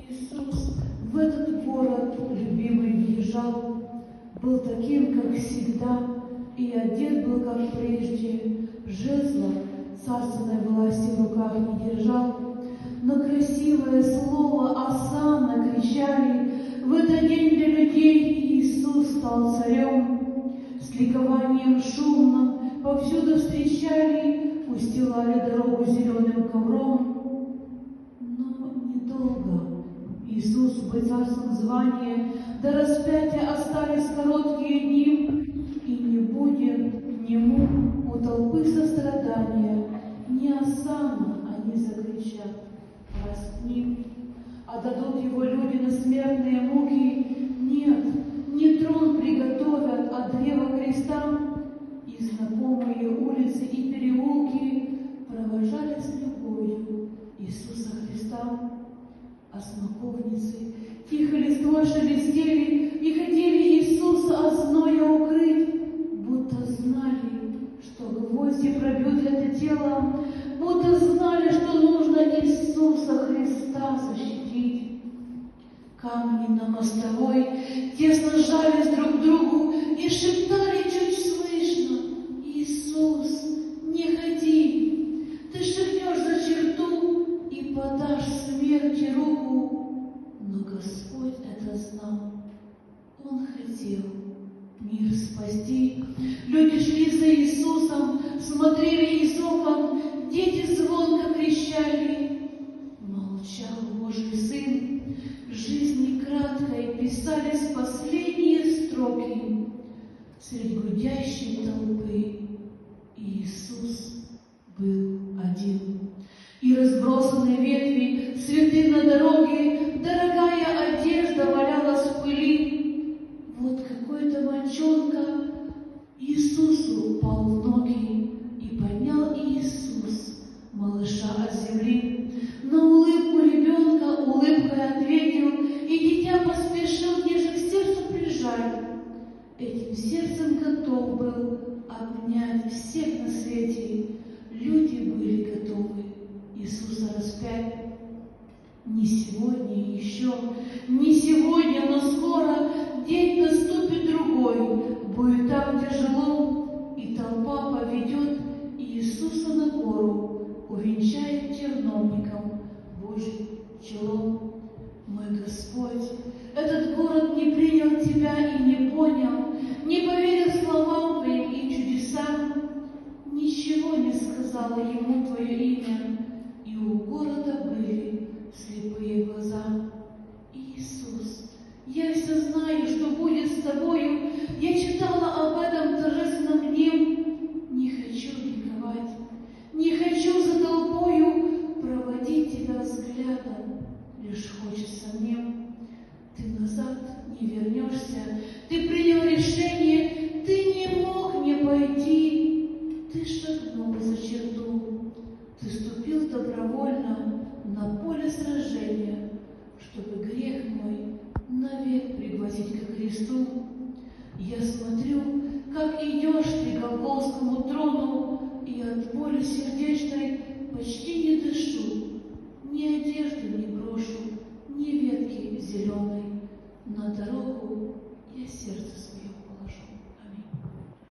Иисус в этот город любимый въезжал, был таким, как всегда, и одет был, как прежде, жезла царственной власти в руках не держал, но красивое слово «Осанна» кричали. В этот день для людей Иисус стал царем. С ликованием шумным повсюду встречали, устилали дорогу зеленым ковром. Но недолго Иисус в царском звании до распятия остались короткие дни, и не будет нему у толпы сострадания, не осанна они закричат, распни, а дадут его люди на смертные муки. Нет, не трон приготовят, а древо креста, и знакомые улицы и переулки провожали с любовью Иисуса Христа. А смоковницы тихо листвой шелестели и хотели Иисуса от зноя укрыть, будто знали, что гвозди пробьют это тело, будто знали, что нужно Иисуса Христа защитить. Камни на мостовой тесно сжались друг к другу и шептали чуть слышно: «Иисус, не ходи, ты шагнешь за черту и подашь смерти руку». Но Господь это знал, Он хотел мир спасти. Люди шли за Иисусом, смотрели из окон, дети звонко кричали. Молчал Божий Сын, жизни краткой писались последние строки. Среди гудящей толпы Иисус был один. И разбросанные ветви, цветы на дороге, дорогая одежда валялась в пыли. Вот какой-то мальчонка Иисусу упал в ноги, и поднял Иисус малыша от земли. На улыбку ребенка улыбкой ответил, и дитя поспешил ниже к сердцу прижать. Этим сердцем готов был обнять всех на свете. Люди были готовы Иисуса распять. Не сегодня еще, не сегодня, но скоро день наступит другой. Будет там, где жило, и толпа поведет Иисуса на гору, увенчает терновником Божьим челом. Мой Господь, этот город не принял Тебя и не понял, не поверил словам Твоим и чудесам. Ничего не сказала ему Твое имя, и у города были слепые глаза. Иисус, я все знаю, что будет с Тобою. Я читала об этом торжественном дне. Не хочу ликовать, не хочу за толпою проводить Тебя взглядом. Лишь хочется мне. Ты назад не вернешься, Ты принял решение, Ты не мог не пойти. Ты